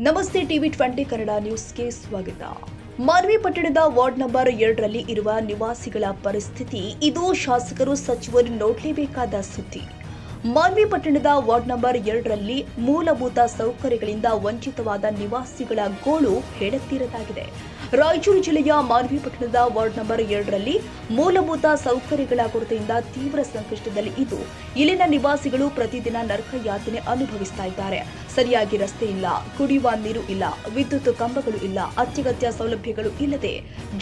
ನಮಸ್ತೆ ಟಿವಿ 20 ಕನ್ನಡ ನ್ಯೂಸ್ಗೆ ಸ್ವಾಗತ. ಮಾನ್ವಿ ಪಟ್ಟಣದ ವಾರ್ಡ್ ನಂಬರ್ 2ರಲ್ಲಿ ಇರುವ ನಿವಾಸಿಗಳ ಪರಿಸ್ಥಿತಿ ಇದು ಶಾಸಕರು ಸಚಿವರು ನೋಡಲೇಬೇಕಾದ ಸುದ್ದಿ. ಮಾನ್ವಿ ಪಟ್ಟಣದ ವಾರ್ಡ್ ನಂಬರ್ 2ರಲ್ಲಿ ಮೂಲಭೂತ ಸೌಕರ್ಯಗಳಿಂದ ವಂಚಿತವಾದ ನಿವಾಸಿಗಳ ಗೋಳು ಹೇಳುತ್ತಿರದಾಗಿದೆ. ರಾಯಚೂರು ಜಿಲ್ಲೆಯ ಮಾನ್ವಿ ಪಟ್ಟಣದ ವಾರ್ಡ್ ನಂಬರ್ 2ರಲ್ಲಿ ಮೂಲಭೂತ ಸೌಕರ್ಯಗಳ ಕೊರತೆಯಿಂದ ತೀವ್ರ ಸಂಕಷ್ಟದಲ್ಲಿ ಇದ್ದು ಇಲ್ಲಿನ ನಿವಾಸಿಗಳು ಪ್ರತಿದಿನ ನರಕ ಯಾತನೆ ಅನುಭವಿಸ್ತಾ ಇದ್ದಾರೆ. ಸರಿಯಾಗಿ ರಸ್ತೆ ಇಲ್ಲ, ಕುಡಿಯುವ ನೀರು ಇಲ್ಲ, ವಿದ್ಯುತ್ ಕಂಬಗಳು ಇಲ್ಲ, ಅತ್ಯಗತ್ಯ ಸೌಲಭ್ಯಗಳು ಇಲ್ಲದೆ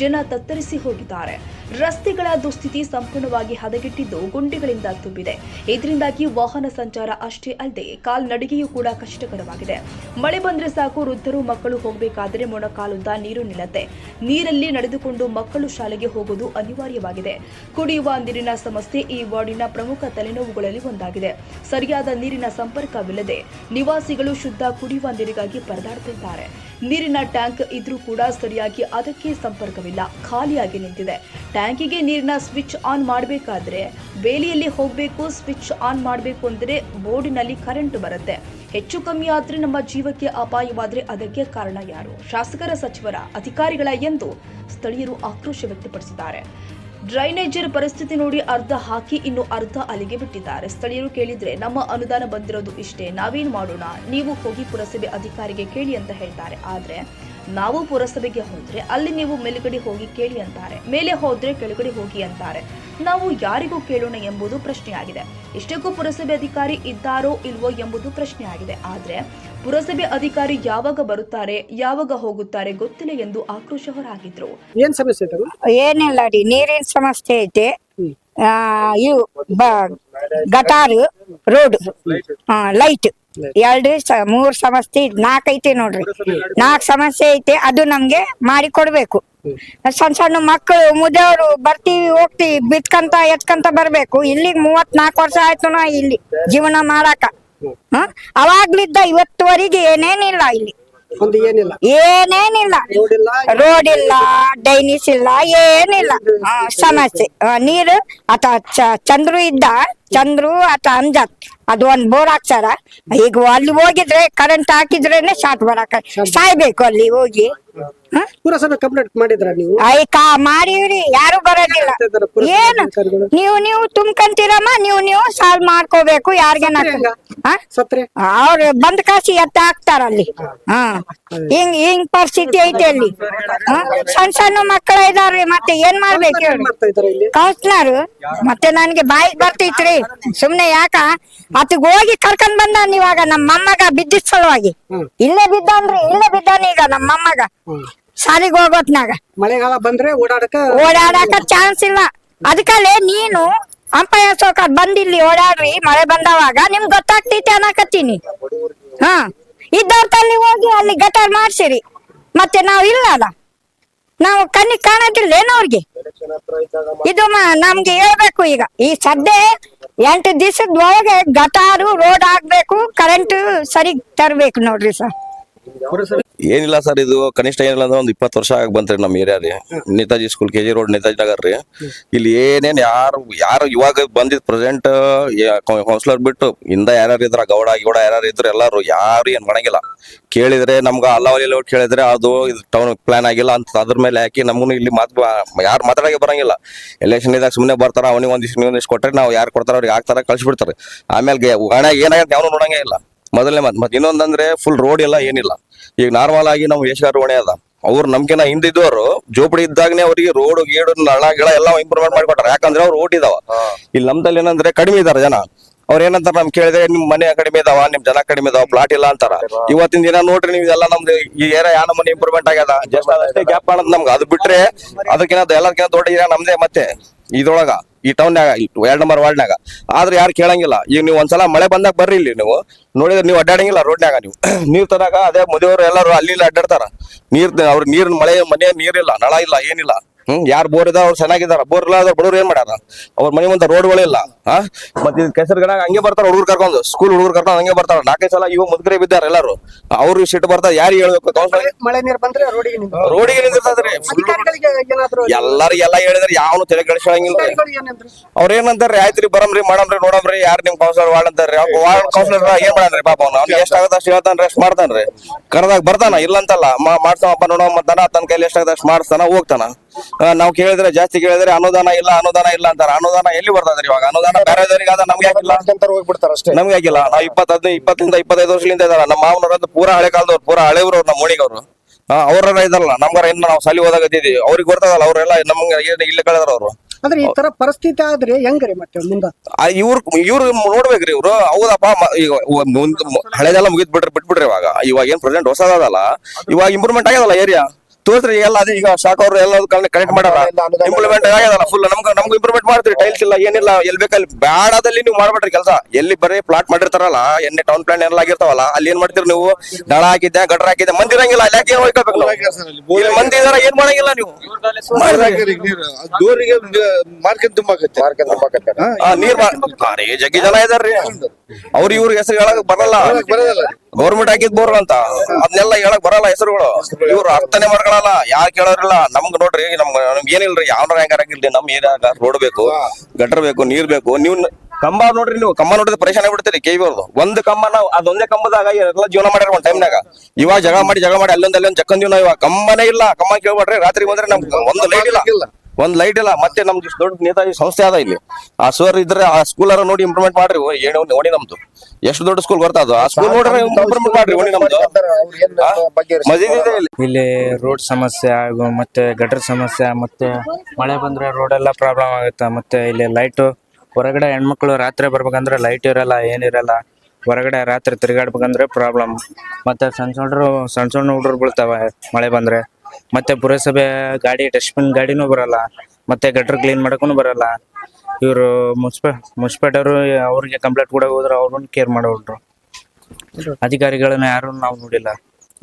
ಜನ ತತ್ತರಿಸಿ ಹೋಗಿದ್ದಾರೆ. ರಸ್ತೆಗಳ ದುಸ್ಥಿತಿ ಸಂಪೂರ್ಣವಾಗಿ ಹದಗೆಟ್ಟಿದ್ದು ಗುಂಡಿಗಳಿಂದ ತುಂಬಿದೆ. ಇದರಿಂದಾಗಿ ವಾಹನ ಸಂಚಾರ ಅಷ್ಟೇ ಅಲ್ಲದೆ ಕಾಲ್ನಡಿಗೆಯೂ ಕೂಡ ಕಷ್ಟಕರವಾಗಿದೆ. ಮಳೆ ಬಂದ್ರೆ ಸಾಕು, ವೃದ್ಧರು ಮಕ್ಕಳು ಹೋಗಬೇಕಾದರೆ ಮೊಣಕಾಲುದ್ದ ನೀರು ನಿಲ್ಲತ್ತೆ. ನೀರಲ್ಲಿ ನಡೆದುಕೊಂಡು ಮಕ್ಕಳು ಶಾಲೆಗೆ ಹೋಗೋದು ಅನಿವಾರ್ಯವಾಗಿದೆ. ಕುಡಿಯುವ ನೀರಿನ ಸಮಸ್ಯೆ ಈ ವಾರ್ಡಿನ ಪ್ರಮುಖ ತಲೆನೋವುಗಳಲ್ಲಿ ಒಂದಾಗಿದೆ. ಸರಿಯಾದ ನೀರಿನ ಸಂಪರ್ಕವಿಲ್ಲದೆ ನಿವಾಸಿಗಳು ಶುದ್ಧ ಕುಡಿಯುವ ನೀರಿಗಾಗಿ ಪರದಾಡುತ್ತಿದ್ದಾರೆ. ನೀರಿನ ಟ್ಯಾಂಕ್ ಇದ್ರೂ ಕೂಡ ಸರಿಯಾಗಿ ಅದಕ್ಕೆ ಸಂಪರ್ಕವಿಲ್ಲ, ಖಾಲಿಯಾಗಿ ನಿಂತಿದೆ. ಟ್ಯಾಂಕಿಗೆ ನೀರಿನ ಸ್ವಿಚ್ ಆನ್ ಮಾಡಬೇಕಾದ್ರೆ ಬೇಲಿಯಲ್ಲಿ ಹೋಗಬೇಕು. ಸ್ವಿಚ್ ಆನ್ ಮಾಡಬೇಕು ಅಂದರೆ ಬೋರ್ಡಿನಲ್ಲಿ ಕರೆಂಟ್ ಬರುತ್ತೆ. ಹೆಚ್ಚು ಕಮ್ಮಿ ಆದ್ರೆ ನಮ್ಮ ಜೀವಕ್ಕೆ ಅಪಾಯವಾದ್ರೆ ಅದಕ್ಕೆ ಕಾರಣ ಯಾರು? ಶಾಸಕರ, ಸಚಿವರ, ಅಧಿಕಾರಿಗಳ ಎಂದು ಸ್ಥಳೀಯರು ಆಕ್ರೋಶ ವ್ಯಕ್ತಪಡಿಸಿದ್ದಾರೆ. ಡ್ರೈನೇಜರ್ ಪರಿಸ್ಥಿತಿ ನೋಡಿ ಅರ್ಧ ಹಾಕಿ ಇನ್ನು ಅರ್ಧ ಅಲ್ಲಿಗೆ ಬಿಟ್ಟಿದ್ದಾರೆ. ಸ್ಥಳೀಯರು ಕೇಳಿದ್ರೆ ನಮ್ಮ ಅನುದಾನ ಬಂದಿರೋದು ಇಷ್ಟೇ, ನಾವೇನು ಮಾಡೋಣ, ನೀವು ಹೋಗಿ ಪುರಸಭೆ ಅಧಿಕಾರಿಗೆ ಕೇಳಿ ಅಂತ ಹೇಳ್ತಾರೆ. ಆದ್ರೆ ನಾವು ಪುರಸಭೆಗೆ ಹೋದ್ರೆ ಅಲ್ಲಿ ನೀವು ಮೇಲ್ಗಡೆ ಹೋಗಿ ಕೇಳಿ ಅಂತಾರೆ, ಮೇಲೆ ಹೋದ್ರೆ ಕೆಳಗಡೆ ಹೋಗಿ ಅಂತಾರೆ. ನಾವು ಯಾರಿಗೂ ಕೇಳೋಣ ಎಂಬುದು ಪ್ರಶ್ನೆಯಾಗಿದೆ. ಇಷ್ಟಕ್ಕೂ ಪುರಸಭೆ ಅಧಿಕಾರಿ ಇದ್ದಾರೋ ಇಲ್ವೋ ಎಂಬುದು ಪ್ರಶ್ನೆಯಾಗಿದೆ. ಆದ್ರೆ ಪುರಸಭೆ ಅಧಿಕಾರಿ ಯಾವಾಗ ಬರುತ್ತಾರೆ, ಯಾವಾಗ ಹೋಗುತ್ತಾರೆ ಗೊತ್ತಿಲ್ಲ ಎಂದು ಆಕ್ರೋಶ ಹೊರಹಾಕಿದ್ರು. ಏನ್ ಸಮಸ್ಯೆ ಐತೆ? ಏನಿಲ್ಲ ರೀ, ನೀರಿನ ಸಮಸ್ಯೆ ಐತೆ. ಇವು ಗಟಾರು, ರೋಡ್, ಲೈಟ್, 2 3 ಸಮಸ್ಯೆ, 4 ಐತೆ ನೋಡ್ರಿ. 4 ಸಮಸ್ಯೆ ಐತೆ. ಅದು ನಮ್ಗೆ ಮಾಡಿ ಕೊಡ್ಬೇಕು. ಸಣ್ಣ ಸಣ್ಣ ಮಕ್ಕಳು, ಮುದವರು ಬರ್ತೀವಿ ಹೋಗ್ತೀವಿ, ಬಿತ್ಕಂತ ಎತ್ಕಂತ ಬರ್ಬೇಕು. ಇಲ್ಲಿಗೆ 34 ವರ್ಷ ಆಯ್ತು ನಾ ಇಲ್ಲಿ ಜೀವನ ಮಾಡಾಕ. ಅವಾಗ್ಲಿದ್ದ ಇವತ್ತುವರೆಗೆ ಏನೇನಿಲ್ಲ ಇಲ್ಲಿ, ಏನೇನಿಲ್ಲ. ರೋಡ್ ಇಲ್ಲ, ಡೈನಿಸ್ ಇಲ್ಲ, ಏನಿಲ್ಲ. ಸಮಸ್ಯೆ ನೀರು ಆತ ಚಂದ್ರು ಇದ್ದ, ಚಂದ್ರು ಆತ ಅಂಜತ್ ಅದು ಒಂದ್ ಬೋರ್ ಹಾಕ್ಸಾರ. ಈಗ ಅಲ್ಲಿ ಹೋಗಿದ್ರೆ ಕರೆಂಟ್ ಹಾಕಿದ್ರೇನೆ ಶಾರ್ಟ್ ಬರಾಕ ಸಾಯ್ಬೇಕು ಅಲ್ಲಿ ಹೋಗಿ. ಪುರಸಭೆ ಕಂಪ್ಲೇಂಟ್ ಮಾಡಿದ್ರ ನೀವು? ಮಾಡಿವ್ರಿ, ಯಾರು ಬರೋದಿಲ್ಲ. ಏನು ನೀವು ತುಂಬ್ಕಂತೀರಮ್ಮ, ನೀವು ಸಾಲ್ವ್ ಮಾಡ್ಕೋಬೇಕು. ಯಾರಿಗೇನ ಅವ್ರು ಬಂದ್ ಕಾಸಿ ಎತ್ತ ಹಾಕ್ತಾರ ಅಲ್ಲಿ. ಹಿಂಗ್ ಪರಿಸ್ಥಿತಿ ಐತೆ ಅಲ್ಲಿ. ಸಣ್ಣ ಮಕ್ಕಳ ಇದಾವ್ರಿ, ಮತ್ತೆ ಏನ್ ಮಾಡ್ಬೇಕು ಹೇಳಿ ಕೌನ್ಸಿಲರ್. ಮತ್ತೆ ನನ್ಗೆ ಬಾಯಿಗೆ ಬರ್ತೈತ್ರಿ, ಸುಮ್ನೆ ಯಾಕ ಅತಿಗ್ ಹೋಗಿ ಕರ್ಕೊಂಡ್ ಬಂದಾನ. ಇವಾಗ ನಮ್ಮ ಮೊಮ್ಮಗ ಬಿದ್ದಿದ್ ಸಲುವಾಗಿ ಇಲ್ಲೇ ಬಿದ್ದಾನ ಈಗ ನಮ್ಮ ಮೊಮ್ಮಗ ಸಾಲಿಗೆ ಹೋಗೋತ್ನಾಗ. ಮಳೆಗಾಲ ಬಂದ್ರೆ ಓಡಾಡಕ ಚಾನ್ಸ್ ಇಲ್ಲ. ಅದಕ್ಕಲ್ಲೇ ನೀನು ಅಂಪೈರ್ ಸೋಕ ಬಂದಿಲ್ಲಿ ಓಡಾಡ್ರಿ, ಮಳೆ ಬಂದವಾಗ ನಿಮ್ಗೆ ಗೊತ್ತಾಗ್ತೈತೆ ಅನ್ನಕತ್ತೀನಿ. ಇದ್ದವ್ರಲ್ಲಿ ಹೋಗಿ ಅಲ್ಲಿ ಗಟಾರ್ ಮಾಡ್ಸಿರಿ. ಮತ್ತೆ ನಾವು ಇಲ್ಲ ಅಲ್ಲ, ನಾವು ಕಣ್ಣಿಗೆ ಕಾಣೋದಿಲ್ಲ ಏನೋ ಅವ್ರಿಗೆ. ಇದು ನಮ್ಗೆ ಹೇಳ್ಬೇಕು. ಈಗ ಈ ಸದ್ಯ 8 ದಿವಸದ ಒಳಗೆ ಗಟಾರು, ರೋಡ್ ಆಗ್ಬೇಕು, ಕರೆಂಟ್ ಸರಿ ತರ್ಬೇಕು ನೋಡ್ರಿ ಸರ್. ಏನಿಲ್ಲ ಸರ್, ಇದು ಕನಿಷ್ಠ ಏನಿಲ್ಲ ಅಂದ್ರೆ ಒಂದು 20 ವರ್ಷ ಆಗಿ ಬಂತ್ರಿ ನಮ್ಮ ಏರಿಯಾ ರೀ. Netaji school, KG road, Netaji Nagar ರೀ. ಇಲ್ಲಿ ಏನೇನ್ ಯಾರು ಇವಾಗ ಬಂದಿದ್ ಪ್ರೆಸೆಂಟ್ ಕೌನ್ಸಿಲರ್ ಬಿಟ್ಟು ಯಾರ್ಯಾರು ಇದ್ರ, ಗೌಡ ಯಾರ್ಯಾರು ಇದ್ರು ಎಲ್ಲಾರು ಯಾರು ಏನ್ ಮಾಡಂಗಿಲ್ಲ. ಕೇಳಿದ್ರೆ ನಮ್ಗ ಅಲ್ಲವಲ್ಲಿ ಕೇಳಿದ್ರೆ ಅದು ಇದು ಟೌನ್ ಪ್ಲಾನ್ ಆಗಿಲ್ಲ ಅಂತ ಅದ್ರ ಮೇಲೆ ಹಾಕಿ ನಮ್ಗೂ ಇಲ್ಲಿ ಯಾರು ಮಾತಾಡಕ್ಕೆ ಬರಂಗಿಲ್ಲ. ಎಲೆಕ್ಷನ್ ಇದಾಗ ಸುಮ್ಮನೆ ಬರ್ತಾರ, ಅವನಿಗೆ ಒಂದಿಷ್ಟು ಕೊಟ್ಟರೆ ನಾವು ಯಾರು ಕೊಡ್ತಾರ ಅವ್ರಿಗೆ ಹಾಕ್ತಾರ, ಕಳ್ಸಿಬಿಡ್ತಾರೆ. ಆಮೇಲೆ ಏನಾಗತ್ತೆ ಯಾವನು ನೋಡಂಗೇ ಇಲ್ಲ. ಮೊದಲನೇ ಮತ್ತೆ ಇನ್ನೊಂದಂದ್ರೆ ಫುಲ್ ರೋಡ್ ಇಲ್ಲ, ಏನಿಲ್ಲ. ಈಗ ನಾರ್ಮಲ್ ಆಗಿ ನಾವು ಯಶಗಾರ ಓಣೆ ಅದ, ಅವ್ರು ನಮ್ಗೆನ ಹಿಂದಿದ್ದವರು ಜೋಪಡಿ ಇದ್ದಾಗನೇ ಅವ್ರಿಗೆ ರೋಡ್ ಗೀಡು ನಳ ಗಿಳ ಎಲ್ಲ ಇಂಪ್ರೂವ್ಮೆಂಟ್ ಮಾಡಿಕೊಟ್ಟಾರ. ಯಾಕಂದ್ರೆ ಅವ್ರು ರೋಡ್ ಇದಾವ. ಇಲ್ಲಿ ನಮ್ದಲ್ಲಿ ಏನಂದ್ರೆ ಕಡಿಮೆ ಇದಾರೆ ಜನ. ಅವ್ರ ಏನಂತಾರ, ನಮ್ ಕೇಳಿದ್ರೆ ನಿಮ್ ಮನೆ ಕಡಿಮೆ ಇದಾವ, ನಿಮ್ ಜನ ಕಡಿಮೆ ಇದಾವ, ಪ್ಲಾಟ್ ಇಲ್ಲ ಅಂತಾರ. ಇವತ್ತಿನ ದಿನ ನೋಡ್ರಿ ನೀವು ಎಲ್ಲ ನಮ್ದು ಈ ಏರಿಯಾ ಯಾವ ಮನೆ ಇಂಪ್ರೂವ್ಮೆಂಟ್ ಆಗ್ಯದ, ಜಸ್ಟ್ ಅದಷ್ಟೇ ಗ್ಯಾಪ್ ಕಾಣದ್ ನಮ್ಗೆ. ಅದು ಬಿಟ್ರೆ ಅದಕ್ಕಿಂತ ಎಲ್ಲದಕ್ಕಿಂತ ದೊಡ್ಡ ಏರಿಯಾ ನಮ್ದೇ. ಮತ್ತೆ ಇದ್ರೊಳಗ ಈ ಟೌನ್ಯಾಗ 2 ನಂಬರ್ ವಾರ್ಡ್ನಾಗ ಆದ್ರೆ ಯಾರು ಕೇಳಂಗಿಲ್ಲ. ಈಗ ನೀವು ಒಂದ್ಸಲ ಮಳೆ ಬಂದಾಗ ಬರ್ರಿ, ಇಲ್ಲಿ ನೀವು ನೋಡಿದ್ರೆ ನೀವು ಅಡ್ಡಾಡಂಗಿಲ್ಲ ರೋಡ್ನಾಗ. ನೀವು ನೀರ್ ತರಾಗ ಅದೇ ಮದುವೆಯವರು ಎಲ್ಲರೂ ಅಲ್ಲಿ ಅಡ್ಡಾಡ್ತಾರ. ನೀರ್ ಮಳೆ ಮನೆ ನೀರಿಲ್ಲ, ನಳ ಇಲ್ಲ, ಏನಿಲ್ಲ. ಯಾರು ಬೋರ್ ಇದಾರ ಅವ್ರು ಚೆನ್ನಾಗಿದಾರ, ಬೋರ್ ಇಲ್ಲ ಅದ್ರ ಬಡವ್ರು ಏನ್ ಮಾಡ್ಯಾರ, ಅವ್ರ ಮನೆ ಮುಂದೆ ರೋಡ್ಗಳಿಲ್ಲ. ಮತ್ತೆ ಕೆಸರುಗಣ ಹಂಗೆ ಬರ್ತಾರ ಹುಡುಗರು ಕರ್ಕೊಂಡು, ಸ್ಕೂಲ್ ಹುಡುಗರು ಕರ್ಕೊಂಡು ಹಂಗೆ ಬರ್ತಾರ. 4-5 ಸಲ ಇವಾಗ ಮುದುಕರೇ ಬಿದ್ದಾರ ಎಲ್ಲಾರು. ಅವ್ರು ಸಿಟ್ಟು ಬರ್ತಾರ, ಯಾರಿಗೆ ಹೇಳ್ಬೇಕು? ಮಳೆ ನೀರು ಬಂದ್ರೆ ರೋಡಿಗೆ ರೋಡಿಗೆ ನಿಂತಿರ್ತದ್ರಿ. ಅಧಿಕಾರಿಗಳಿಗೆ ಏನಾದ್ರು ಎಲ್ಲರಿಗೆಲ್ಲ ಹೇಳಿದ್ರೆ ಯಾವನು ತಲೆ ಕೆಡಿಸಂಗಿಲ್ಲ. ಏನಂದ್ರೆ ಅವ್ರ ಏನಂತಾರ್ರಿ, ಆಯ್ತ್ರಿ ಬರಮ್ರಿ ಮಾಡಮ್ರಿ ನೋಡಮ್ರಿ, ಯಾರು ನಿಮ್ ಕೌನ್ಸಿಲರ್ ವಾರ್ಡ್ ಅಂತಾರ್ರಿ. ವಾರ್ಡ್ ಕೌನ್ಸಿಲರ್ ಏನ್ ಮಾಡನ್ರಿ ಪಾಪ ಅವ್ನಿಗೆ ಎಷ್ಟಾಗತ್ತ ಅಷ್ಟು ಹೇಳ್ತಾನ್ರಿ, ಅಷ್ಟು ಮಾಡ್ತಾನ್ರಿ. ಕರೆದಾಗ ಬರ್ತಾನ, ಇಲ್ಲ ಅಂತಲ್ಲ, ಮಾಡ್ತಾನಪ್ಪ ನೋಡಮ್ಮ ಅಂತಾನ, ತನ್ನ ಕೈಲಿ ಎಷ್ಟಾಗತ್ತ ಅಷ್ಟು ಮಾಡಿಸ್ತಾನ, ಹೋಗ್ತಾನ. ನಾವ್ ಕೇಳಿದ್ರೆ ಜಾಸ್ತಿ ಕೇಳಿದ್ರೆ ಅನುದಾನ ಇಲ್ಲ ಅಂತಾರ. ಅನುದಾನ ಎಲ್ಲಿ ಬರ್ತದ್ರಿ ಇವಾಗ? ಅನುದಾನ ಬೇರೆದವ್ರಿಗೆ ಅದ, ನಮ್ಗೆ ಹಾಕಿಲ್ಲ. ನಮ್ಗೆ ಹಾಕಿಲ್ಲ. ನಾವ್ 20-25 ವರ್ಷದಿಂದ ಇದಾರ ನಮ್ಮ ಮಾವನವ್ರಂತ ಪೂರಾ ಹಳೆ ಕಾಲದವ್ರು, ಪೂರಾ ಹಳೆವ್ರು ಅವ್ರು, ನಮ್ಮ ಓಣಿಗವ್ರು. ಅವ್ರ ಇದಾರಲ್ಲ ನಮ್ಗಾರ ಇನ್ನು ನಾವು ಸಾಲಿ ಹೋದಾಗತ್ತಿದ್ವಿ, ಅವ್ರಿಗೆ ಗೊತ್ತದಲ್ಲ, ಅವ್ರೆಲ್ಲ ನಮ್ಗೆ ಇಲ್ಲಿ ಕಳೆದ್ರ ಅವ್ರು. ಅಂದ್ರೆ ಈ ತರ ಪರಿಸ್ಥಿತಿ ಆದ್ರೆ ಹೆಂಗ್ರಿ ಮತ್ತೆ ಮುಂದ? ಇವ್ರು ನೋಡ್ಬೇಕ್ರಿ. ಇವ್ರು ಹೌದಪ್ಪ, ಈಗ ಹಳೆದೆಲ್ಲ ಬಿಟ್ಬಿಡ್ರಿ. ಇವಾಗ ಏನ್ ಪ್ರೆಸೆಂಟ್ ಹೊಸದಲ್ಲ, ಇವಾಗ ಇಂಪ್ರೂವ್ಮೆಂಟ್ ಆಗ್ಯದಲ್ಲ ಏರಿಯಾ ತೋರ್ಸ್ರಿ ಎಲ್ಲ. ಅದೇ ಈಗ ಶಾಕ್ ಅವ್ರು ಎಲ್ಲ ಕನೆಕ್ಟ್ ಮಾಡಾರ, ಇಂಪ್ಲಿಮೆಂಟ್ ಆಗ್ಯದಲ್ಲ ಫುಲ್. ನಮ್ಗೂ ಇಂಪ್ರೂವ್ಮೆಂಟ್ ಮಾಡ್ತೀರಿ. ಟೈಲ್ಸ್ ಇಲ್ಲ ಏನಿಲ್ಲ, ಎಲ್ಲಿ ಬೇಕಲ್ಲಿ ಬ್ಯಾಡದಲ್ಲಿ ನೀವು ಮಾಡ್ಬೇಡ್ರಿ ಕೆಲಸ. ಎಲ್ಲಿ ಬರೀ ಪ್ಲಾಟ್ ಮಾಡಿರ್ತಾರಲ್ಲ, ಎಣ್ಣೆ ಟೌನ್ ಪ್ಲಾನ್ ಎಲ್ಲ ಆಗಿರ್ತಾವಲ್ಲ, ಅಲ್ಲಿ ಏನ್ ಮಾಡ್ತೀರಿ ನೀವು? ನಳ ಹಾಕಿದ್ದೆ, ಗಟ್ರ ಹಾಕಿದ್ದೆ, ಮಂದಿ ಇರಂಗಿಲ್ಲ. ಅಲ್ಲಿ ಯಾಕೆ ಹೋಗ್ಬೇಕು? ಇಲ್ಲಿ ಮಂದಿ ಇದಾರ, ಏನ್ ಮಾಡಂಗಿಲ್ಲ ನೀವು. ನೀರ್ ಜಗ್ಗಿ ಜನ ಇದಾರ್ರಿ, ಅವ್ರ ಇವ್ರ ಹೆಸರು ಹೇಳಕ್ ಬರಲ್ಲ. ಗೌರ್ಮೆಂಟ್ ಹಾಕಿದ್ ಬೋರ್ ಅಂತ ಅದನ್ನೆಲ್ಲ ಹೇಳಕ್ ಬರಲ್ಲ ಹೆಸರುಗಳು. ಇವ್ರು ಅರ್ಥನೆ ಮಾಡ್ಕೊಳಲ್ಲ, ಯಾರು ಕೇಳೋರಿಲ್ಲ. ನಮ್ಗ್ ನೋಡ್ರಿ, ನಮ್ಗೆ ಏನಿಲ್ರಿ, ಯಾವ್ನಾರ ಹೆಂಗಾರಂಗಿಲ್ರಿ. ನಮ್ ಏರಿಯಾಗ ರೋಡ್ ಬೇಕು, ಗಟ್ರ ಬೇಕು, ನೀರ್ ಬೇಕು. ನೀವು ಕಂಬ ನೋಡ್ರಿ, ನೀವು ಕಂಬ ನೋಡಿದ್ರೆ ಪರೇಶಾನ ಆಗ್ಬಿಡ್ತೀರಿ. ಕೆವಿ ಅವ್ರದ್ದು ಒಂದು ಕಂಬ, ನಾವು ಅದೊಂದೇ ಕಂಬದಾಗ ಎಲ್ಲ ಜೀವನ ಮಾಡ್ಯಾರ ಒಂದ್ ಟೈಮ್ನಾಗ. ಇವಾಗ ಜಗಳ ಮಾಡಿ ಅಲ್ಲೊಂದ್ ಜಕ್ಕಂದಿವ್ ನಾವು. ಇವಾಗ ಕಂಬನೇ ಇಲ್ಲ. ಕಂಬ ಕೇಳ್ಬೇಡ್ರಿ, ರಾತ್ರಿ ಬಂದ್ರೆ ನಮ್ಗೆ ಒಂದ್ ಲೈಟ್ ಇಲ್ಲ. ಮತ್ತೆ ನಮ್ದು ದೊಡ್ಡ ನೇತಾಜಿ ಸಂಸ್ಥೆ ಅದ ಇಲ್ಲಿ. ಆ ಸರ್ ಇದ್ರೆ ಆ ಸ್ಕೂಲ್ ನೋಡಿ ಇಂಪ್ರೂವ್ಮೆಂಟ್ ಮಾಡ್ರಿ. ಓಣಿ ನಮ್ದು ಎಷ್ಟು ದೊಡ್ಡ ಸ್ಕೂಲ್ ಬರ್ತದ, ಆ ಸ್ಕೂಲ್ ನೋಡ್ರಿ ಇಂಪ್ರೂವ್ಮೆಂಟ್ ಮಾಡ್ರಿ. ಓಣಿ ನಮ್ದು ಮಜೀದ್ ಇದೆ ಇಲ್ಲಿ ರೋಡ್ ಸಮಸ್ಯೆ ಹಾಗೂ ಮತ್ತೆ ಗಟರ್ ಸಮಸ್ಯೆ, ಮತ್ತೆ ಮಳೆ ಬಂದ್ರೆ ರೋಡ್ ಎಲ್ಲ ಪ್ರಾಬ್ಲಮ್ ಆಗುತ್ತೆ. ಮತ್ತೆ ಇಲ್ಲಿ ಲೈಟು ಹೊರಗಡೆ ಹೆಣ್ಮಕ್ಳು ರಾತ್ರಿ ಬರ್ಬೇಕಂದ್ರೆ ಲೈಟ್ ಇರಲ್ಲ, ಏನಿರಲ್ಲ. ಹೊರಗಡೆ ರಾತ್ರಿ ತಿರುಗಾಡ್ಬೇಕಂದ್ರೆ ಪ್ರಾಬ್ಲಮ್. ಮತ್ತೆ ಸಣ್ಣ ಹುಡುಗರು ಬೀಳ್ತಾವ ಮಳೆ ಬಂದ್ರೆ. ಮತ್ತೆ ಪುರಸಭೆ ಗಾಡಿ, ಡಸ್ಟ್ಬಿನ್ ಗಾಡಿನೂ ಬರಲ್ಲ. ಮತ್ತೆ ಗಟರ್ ಕ್ಲೀನ್ ಮಾಡಕ್ಕೂ ಬರಲ್ಲ. ಇವರು ಮುನ್ಸಿಪಾಲ್ಟವರು ಅವ್ರಿಗೆ ಕಂಪ್ಲೇಂಟ್ ಕೂಡ ಹೋದ್ರೆ ಅವ್ರನ್ನ ಕೇರ್ ಮಾಡೋರು. ಅಧಿಕಾರಿಗಳನ್ನ ಯಾರು ನಾವು ನೋಡಿಲ್ಲ,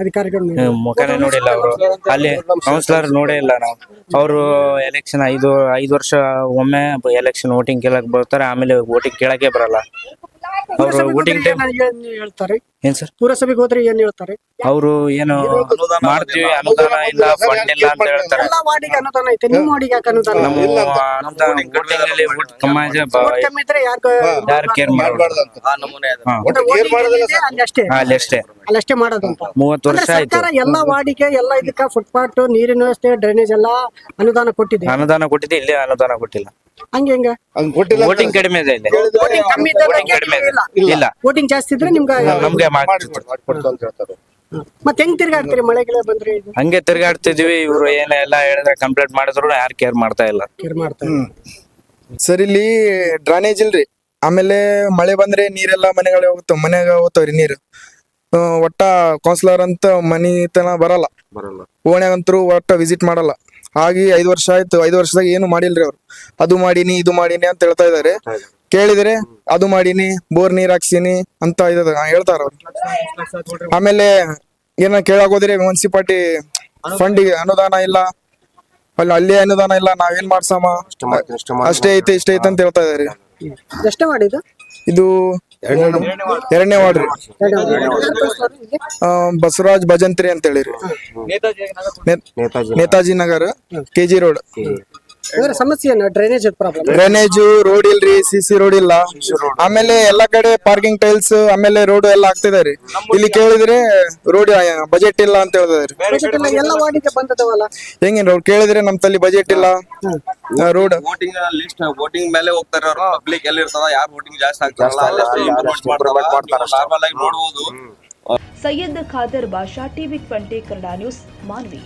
ಅಧಿಕಾರಿಗಳು ಮುಖನೇ ನೋಡಿಲ್ಲ. ಅವರು ಅಲ್ಲಿ ಕೌನ್ಸಿಲರ್ ನೋಡೇ ಇಲ್ಲ ನಾವು. ಅವರು ಎಲೆಕ್ಷನ್ 5 ವರ್ಷ ಒಮ್ಮೆ ಎಲೆಕ್ಷನ್ ವೋಟಿಂಗ್ ಕೇಳಕ್ ಬರ್ತಾರೆ, ಆಮೇಲೆ ವೋಟಿಂಗ್ ಕೇಳಕ್ಕೆ ಬರಲ್ಲ. ಅವರು ವೋಟಿಂಗ್ ಟೈಮ್ ಹೇಳ್ತಾರೆ. ಏನ್ ಸರ್, ಪುರಸಭೆಗೆ ಹೋದ್ರೆ ಏನ್ ಹೇಳ್ತಾರೆ? ಅವರು ಏನು ಮಾಡ್ತೀವಿ, ಅನುದಾನ ಇಲ್ಲ, ಫಂಡ್ ಇಲ್ಲ ಅಂತ ಹೇಳ್ತಾರೆ. ಎಲ್ಲ ವಾರ್ಡಿಗೆ ಅನುದಾನ ಐತೆ, ನಿಮ್ಮ ವಾರ್ಡಿಗೆ ಯಾಕೆ ಅನುದಾನ? ನಮ್ಮ ವೋಟಿಂಗ್ ವೋಟ್ ಕಮ್ಮಿ ಇದೆ, ಕಮ್ಮಿ ಇದ್ರೆ ಯಾರು ಕೇರ್ ಮಾಡಬಾರ್ದು. ಅಲ್ಲಿ ಅಷ್ಟೇ ಅಲ್ಲಷ್ಟೇ ಮಾಡೋದಂತ. 30 ವರ್ಷ ಆಯ್ತು. ಸರ್ಕಾರ ಎಲ್ಲಾ ವಾರ್ಡಿಗೆ ಎಲ್ಲ ಇದಕ್ಕ ಫುಟ್ಪಾತ್, ನೀರಿನ ವ್ಯವಸ್ಥೆ, ಡ್ರೈನೇಜ್ ಎಲ್ಲ ಅನುದಾನ ಕೊಟ್ಟಿದೆ. ಅನುದಾನ ಕೊಟ್ಟಿದೆ, ಇಲ್ಲಿ ಅನುದಾನ ಕೊಟ್ಟಿಲ್ಲ. ಹಂಗೆ ಹೆಂಗ? ವೋಟಿಂಗ್ ಕಡಿಮೆ ಇದೆ ಇಲ್ಲಿ. ವೋಟಿಂಗ್ ಕಮ್ಮಿ ಇದ್ದಾಗ ವೋಟಿಂಗ್ ಕಡಿಮೆ ಇದೆ. ಇಲ್ಲ, ವೋಟಿಂಗ್ ಜಾಸ್ತಿ ಇದ್ರೆ ನಮ್ಗೆ ಮತ್ತೆ ಹೆಂಗ್ ತಿರ್ಗಾಡ್ತೀರಿ ಮಳೆಗೆಲ್ಲ ಬಂದ್ರೆ? ಹಂಗೆ ತಿರ್ಗಾಡ್ತಿದ್ವಿ. ಇವ್ರು ಏನೆಲ್ಲ ಹೇಳಿದ್ರೆ ಕಂಪ್ಲೇಂಟ್ ಮಾಡಿದ್ರು ಯಾರು ಕೇರ್ ಮಾಡ್ತಾ ಇಲ್ಲ. ಸರ್ ಇಲ್ಲಿ ಡ್ರೈನೇಜ್ ಇಲ್ರಿ. ಆಮೇಲೆ ಮಳೆ ಬಂದ್ರೆ ನೀರೆಲ್ಲ ಮನೆಯಾಗ ಹೋಗ್ತಾವ್ರಿ ನೀರು. ಒಟ್ಟ ಕೌನ್ಸಿಲರ್ ಅಂತ ಮನಿ ತನ ಬರಲ್ಲ, ಓಣ್ಯಾಗಂತರೂ ಒಟ್ಟ ವಿಸಿಟ್ ಮಾಡಲ್ಲ. ಹಾಗೆ 5 ವರ್ಷ ಆಯ್ತು. 5 ವರ್ಷದಾಗ ಏನು ಮಾಡಿಲ್ರಿ ಅವ್ರು. ಅದು ಮಾಡೀನಿ, ಇದು ಮಾಡೀನಿ ಅಂತ ಹೇಳ್ತಾ ಇದಾರೆ. ಕೇಳಿದ್ರೆ ಅದು ಮಾಡೀನಿ, ಬೋರ್ ನೀರ್ ಹಾಕ್ಸೀನಿ ಅಂತ ಹೇಳ್ತಾರ ಅವ್ರು. ಆಮೇಲೆ ಏನ ಕೇಳಕ್ ಹೋದ್ರೆ ಮುನ್ಸಿಪಾಲ್ಟಿ ಫಂಡಿಗೆ ಅನುದಾನ ಇಲ್ಲ, ಅಲ್ಲಿ ಅನುದಾನ ಇಲ್ಲ, ನಾವೇನ್ ಮಾಡ್ಸಮ್ಮ, ಅಷ್ಟೇ ಐತೆ ಇಷ್ಟ ಐತೆ ಅಂತ ಹೇಳ್ತಾ ಇದಾರೆ. ಎಷ್ಟೇ ಮಾಡಿದ್ದು? ಇದು 2ನೇ ವಾರ್ಡ್ ರೀ. ಬಸವರಾಜ್ ಭಜಂತ್ರಿ ಅಂತ ಹೇಳಿರಿ, ನೇತಾಜಿ ನಗರ್, KG ರೋಡ್. ಸಮಸ್ಯೆ ಡ್ರೈನೇಜ್ ಪ್ರಾಬ್ಲಮ್. ಡ್ರೈನೇಜ್ ರೋಡ್ ಇಲ್ರಿ, CC ರೋಡ್ ಇಲ್ಲ. ಆಮೇಲೆ ಎಲ್ಲಾ ಕಡೆ ಪಾರ್ಕಿಂಗ್ ಟೈಲ್ಸ್, ಆಮೇಲೆ ರೋಡ್ ಎಲ್ಲ ಆಗ್ತಿದಾರಿ. ಇಲ್ಲಿ ಕೇಳಿದ್ರೆ ರೋಡ್ ಬಜೆಟ್ ಇಲ್ಲ ಅಂತ ಹೇಳಿದಾರೆ. ಎಲ್ಲ ವಾರ್ಡಿಗೆ ಬಂದದವಲ್ಲ, ಹೆಂಗೇನ್ ರೋಡ್ ಕೇಳಿದ್ರೆ ನಮ್ ತಲ್ಲಿ ಬಜೆಟ್ ಇಲ್ಲ. ರೋಡ್ ವೋಟಿಂಗ್ ಲಿಸ್ಟ್, ವೋಟಿಂಗ್ ಮೇಲೆ ಹೋಗ್ತಾರೆ ಅವ್ರು. ಪಬ್ಲಿಕ್ ಎಲ್ಲಿ ಇರ್ತದ, ಯಾರು ವೋಟಿಂಗ್ ಜಾಸ್ತಿ ಆಗ್ತಾರಲ್ಲ ಅಲ್ಲಷ್ಟೇ ಇಂಪ್ರೂವ್ಮೆಂಟ್ ಮಾಡ್ತಾರೆ. ನಾರ್ಮಲ್ ಆಗಿ ನೋಡಬಹುದು. Syed Khader Basha, TV 20 Kannada news, Manvi.